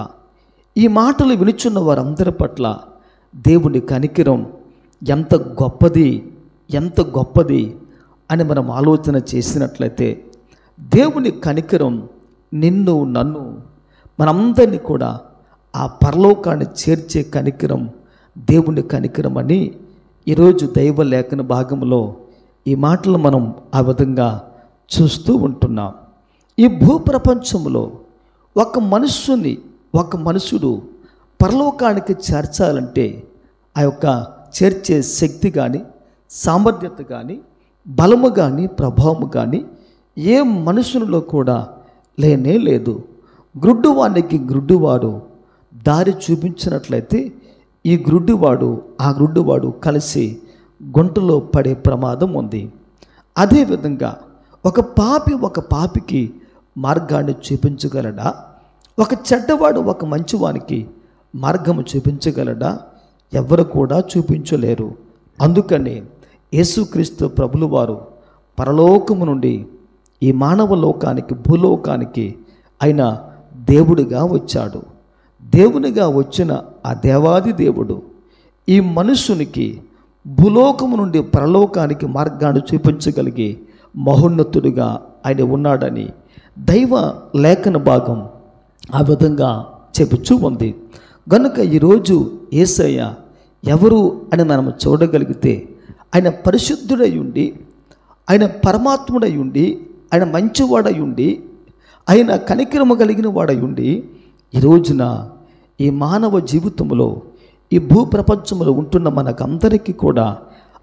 ఈ మాటలు వినుచున్న వారందరి పట్ల దేవుని కనికరం ఎంత గొప్పది అని మనం ఆలోచన చేసినట్లయితే, దేవుని కనికరం నిన్ను, నన్ను, మనందరినీ కూడా ఆ పరలోకాన్ని చేర్చే కనికరం దేవుని కనికరం అని ఈరోజు దైవ లేఖన భాగంలో ఈ మాటలు మనం ఆ విధంగా చూస్తూ ఉంటున్నాం. ఈ భూప్రపంచంలో ఒక మనుషుడు పరలోకానికి చేర్చాలంటే ఆ యొక్క చేర్చే శక్తి కానీ, సామర్థ్యత కానీ, బలము కానీ, ప్రభావము కానీ ఏ మనుషునిలో కూడా లేనే లేదు. గ్రుడ్డువాడు దారి చూపించినట్లయితే ఈ ఆ గ్రుడ్డువాడు కలిసి గుంటలో పడే ప్రమాదం ఉంది. అదేవిధంగా ఒక పాపికి మార్గాన్ని చూపించగలడా? ఒక చెడ్డవాడు ఒక మంచివానికి మార్గము చూపించగలడా? ఎవరు కూడా చూపించలేరు. అందుకని యేసుక్రీస్తు ప్రభులు వారు పరలోకము నుండి ఈ మానవ లోకానికి, భూలోకానికి ఆయన దేవుడిగా వచ్చాడు. దేవునిగా వచ్చిన ఆ దేవాది దేవుడు ఈ మనుషునికి భూలోకము నుండి పరలోకానికి మార్గాన్ని చూపించగలిగే మహోన్నతుడిగా ఆయన ఉన్నాడని దైవ లేఖన భాగం ఆ విధంగా చెబుతూ ఉంది. కనుక ఈరోజు యేసయ్య ఎవరు అని మనం చూడగలిగితే ఆయన పరిశుద్ధుడై ఉండి, ఆయన పరమాత్ముడై ఉండి, ఆయన మంచివాడై ఉండి, ఆయన కనికరము కలిగిన వాడై ఉండి, ఈ రోజున ఈ మానవ జీవితంలో ఈ భూప్రపంచంలో ఉంటున్న మనకందరికీ కూడా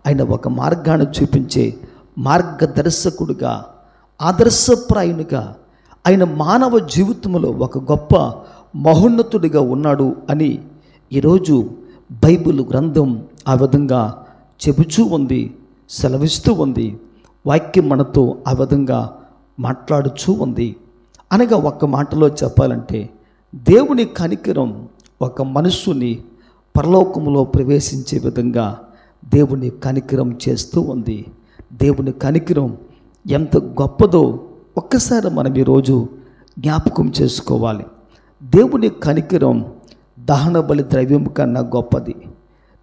ఆయన ఒక మార్గాన్ని చూపించే మార్గదర్శకుడుగా, ఆదర్శప్రాయునిగా, ఆయన మానవ జీవితంలో ఒక గొప్ప మహోన్నతుడిగా ఉన్నాడు అని ఈరోజు బైబిల్ గ్రంథం ఆ విధంగా చెబుతూ ఉంది, సెలవిస్తూ ఉంది. వాక్యం మనతో ఆ విధంగా మాట్లాడుతూ ఉంది. అనగా ఒక్క మాటలో చెప్పాలంటే దేవుని కనికరం ఒక మనుషుని పరలోకములో ప్రవేశించే విధంగా దేవుని కనికరం చేస్తూ ఉంది. దేవుని కనికరం ఎంత గొప్పదో ఒక్కసారి మనం ఈరోజు జ్ఞాపకం చేసుకోవాలి. దేవుని కనికరం దహన బలి ద్రవ్యం కన్నా గొప్పది.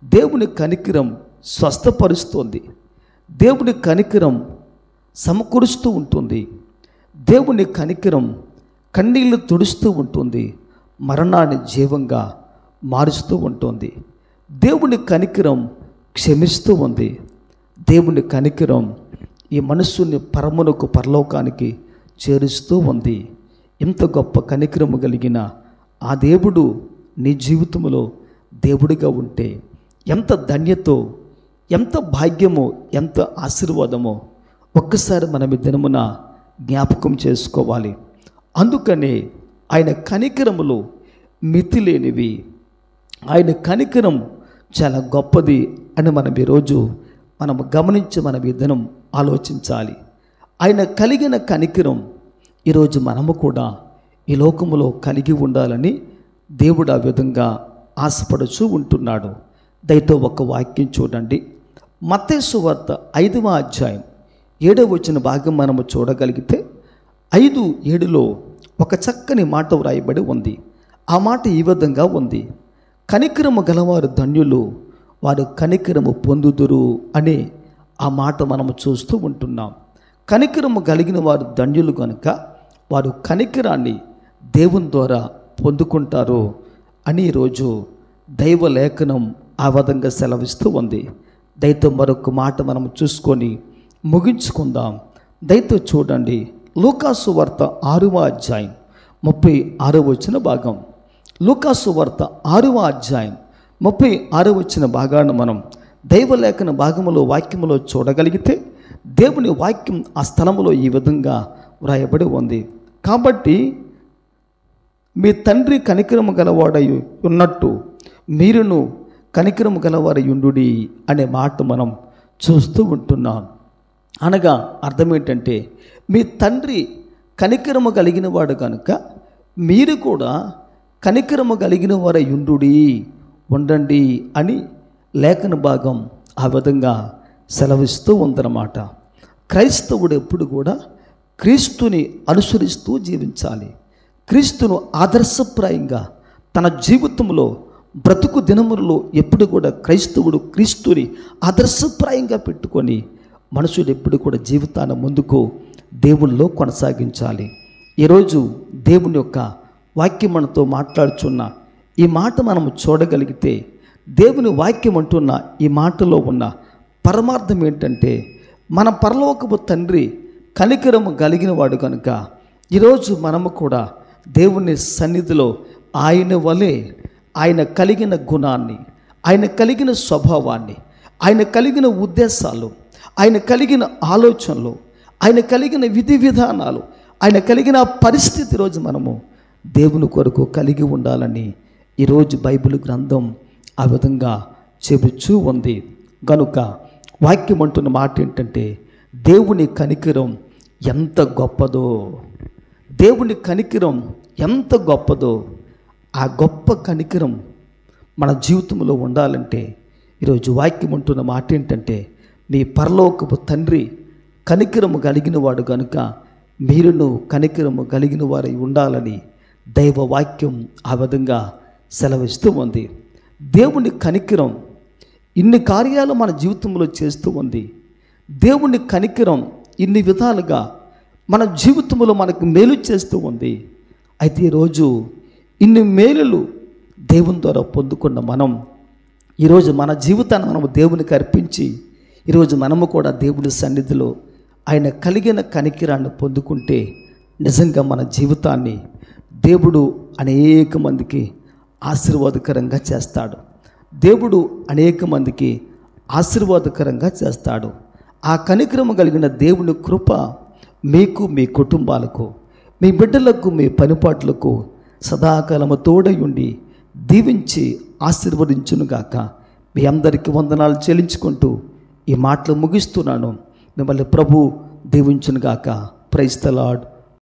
దేవుని కనికరం స్వస్థపరుస్తుంది. దేవుని కనికరం సమకూరుస్తూ ఉంటుంది. దేవుని కనికరం కన్నీళ్లు తుడుస్తూ ఉంటుంది, మరణాన్ని జీవంగా మారుస్తూ ఉంటుంది. దేవుని కనికరం క్షమిస్తూ ఉంది. దేవుని కనికరం ఈ మనస్సుని పరమునకు పరలోకానికి చేరుస్తూ ఉంది. ఎంత గొప్ప కనికరము కలిగిన ఆ దేవుడు నీ జీవితంలో దేవుడిగా ఉంటే ఎంత ధన్యతో, ఎంత భాగ్యమో, ఎంత ఆశీర్వాదమో ఒక్కసారి మనం ఈ దినమున జ్ఞాపకం చేసుకోవాలి. అందుకనే ఆయన కనికరములు మితిలేనివి, ఆయన కనికరం చాలా గొప్పది అని మనం ఈరోజు గమనించి మనం ఈ దినం ఆలోచించాలి. ఆయన కలిగిన కనికరం ఈరోజు మనము కూడా ఈ లోకములో కలిగి ఉండాలని దేవుడు ఆ విధంగా ఆశపడుచూ ఉంటున్నాడు. దయతో ఒక వాక్యం చూడండి. మత్తయి సువార్త 5వ అధ్యాయం 7వ వచన భాగం మనము చూడగలిగితే 5:7లో ఒక చక్కని మాట వ్రాయబడి ఉంది. ఆ మాట ఈ విధంగా ఉంది: కనికరము గలవారు ధన్యులు, వారు కనికరము పొందుదురు అనే ఆ మాట మనము చూస్తూ ఉంటున్నాం. కనికరము కలిగిన వారు ధన్యులు కనుక వారు కనికరాన్ని దేవుని ద్వారా పొందుకుంటారు అని ఈరోజు దైవ లేఖనం ఆ విధంగా సెలవిస్తూ ఉంది. దయతో మరొక మాట మనం చూసుకొని ముగించుకుందాం. దయతో చూడండి, లూకాసు వార్త 6వ అధ్యాయం 36వ వచన భాగం. లూకాసు వార్త 6వ అధ్యాయం 36వ వచన భాగాన్ని మనం దైవలేఖన భాగములో వాక్యములో చూడగలిగితే దేవుని వాక్యం ఆ స్థలములో ఈ విధంగా వ్రాయబడి ఉంది. కాబట్టి మీ తండ్రి కనికరము గలవాడై ఉన్నట్టు మీరును కనికరము గలవారై ఉండుడి అనే మాట మనం చూస్తూ ఉంటున్నాం. అనగా అర్థం ఏంటంటే, మీ తండ్రి కనికరము కలిగిన వాడు కనుక మీరు కూడా కనికరము కలిగిన వారై ఉండండి అని లేఖన భాగం ఆ విధంగా సెలవిస్తూ ఉందన్నమాట. క్రైస్తవుడు ఎప్పుడు కూడా క్రీస్తుని అనుసరిస్తూ జీవించాలి. క్రీస్తును ఆదర్శప్రాయంగా తన జీవితంలో బ్రతుకు దినములలో ఎప్పుడు కూడా క్రైస్తవుడు క్రీస్తుని ఆదర్శప్రాయంగా పెట్టుకొని మనుషుడు ఎప్పుడు కూడా జీవితాన్ని ముందుకు దేవుల్లో కొనసాగించాలి. ఈరోజు దేవుని యొక్క వాక్యం మనతో మాట్లాడుచున్న ఈ మాట మనము చూడగలిగితే, దేవుని వాక్యం అంటున్న ఈ మాటలో ఉన్న పరమార్థం ఏంటంటే, మన పరలోకపు తండ్రి కనికరము కలిగిన వాడు కనుక ఈరోజు మనము కూడా దేవుని సన్నిధిలో ఆయన వలె ఆయన కలిగిన గుణాన్ని, ఆయన కలిగిన స్వభావాన్ని, ఆయన కలిగిన ఉద్దేశాలు, ఆయన కలిగిన ఆలోచనలు, ఆయన కలిగిన విధి విధానాలు, ఆయన కలిగిన పరిస్థితి ఈరోజు మనము దేవుని కొరకు కలిగి ఉండాలని ఈరోజు బైబిల్ గ్రంథం ఆ విధంగా చెబుతూ ఉంది. కనుక వాక్యం అంటున్న మాట ఏంటంటే, దేవుని కనికరం ఎంత గొప్పదో, దేవుని కనికరం ఎంత గొప్పదో, ఆ గొప్ప కనికరం మన జీవితంలో ఉండాలంటే ఈరోజు వాక్యం అంటున్న మాట ఏంటంటే, మీ పరలోకపు తండ్రి కనికరము కలిగిన వాడు కనుక మీరును కనికరము కలిగిన వారై ఉండాలని దైవ వాక్యం ఆ విధంగా సెలవిస్తూ ఉంది. దేవుని కనికరం ఇన్ని కార్యాలు మన జీవితంలో చేస్తూ ఉంది. దేవుని కనికరం ఇన్ని విధాలుగా మన జీవితంలో మనకు మేలు చేస్తూ ఉంది. అయితే ఈరోజు ఇన్ని మేలులు దేవుని ద్వారా పొందుకున్న మనం ఈరోజు మన జీవితాన్ని మనము దేవునికి అర్పించి ఈరోజు మనము కూడా దేవుని సన్నిధిలో ఆయన కలిగిన కనికరాన్ని పొందుకుంటే నిజంగా మన జీవితాన్ని దేవుడు అనేక మందికి ఆశీర్వాదకరంగా చేస్తాడు. దేవుడు అనేక మందికి ఆశీర్వాదకరంగా చేస్తాడు. ఆ కనికరము కలిగిన దేవుని కృప మీకు, మీ కుటుంబాలకు, మీ బిడ్డలకు, మీ పనిపాట్లకు సదాకాలము తోడై ఉండి దీవించి ఆశీర్వదించునుగాక. మీ అందరికీ వందనాలు చెల్లించుకుంటూ ఈ మాటలు ముగిస్తున్నాను. మిమ్మల్ని ప్రభు దీవించునుగాక. Praise the lord.